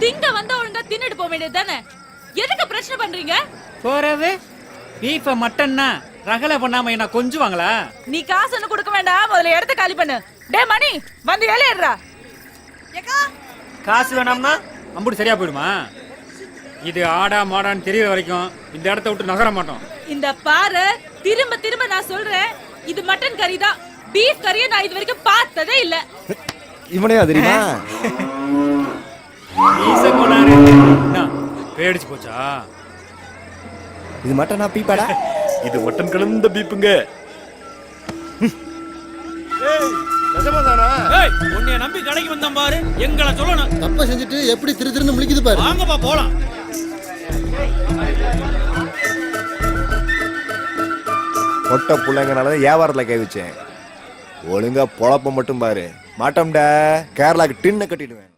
திங்க வந்தா ஒழுங்கா தின்னுட்டு போக வேண்டியது தானே? எதுக்கு பிரச்சனை பண்றீங்க? போறவே பீஃப மட்டன்னா ரகல பண்ணாம என்ன கொஞ்சுவாங்களா? நீ காசு ஒண்ணு கொடுக்க வேண்டாம், முதல்ல இடத்த காலி பண்ணு. டே மணி, வந்து ஏலேடுறா. காசு வேணாம்னா அம்புடி சரியா போயிடுமா? இது ஆடா மாடான்னு தெரியற வரைக்கும் இந்த இடத்த விட்டு நகர மாட்டோம். இந்த பாரு, திரும்ப திரும்ப நான் சொல்றேன், இது மட்டன் கறி தான். பீஃப் கறியை நான் இது வரைக்கும் பார்த்ததே இல்ல. இவனையா தெரியுமா? பேடிச்சு போச்சா? இது மட்டனா பீப்பாடா? இது மட்டன் கலந்த பீப்புங்க. உன்னைய நம்பி கடைக்கு வந்தான் பாரு, எங்களை சொல்லணும். தப்ப செஞ்சுட்டு எப்படி திரு திருன்னு முழிக்குது பாரு. வாங்கப்பா போலாம். மொட்டை பிள்ளைங்கனாலதான் வியாபாரத்துல கை வச்சேன். ஒழுங்கா பொழப்ப மட்டும் பாரு. மாட்டோம்டா, கேரளாக்கு டின்ன கட்டிடுவேன்.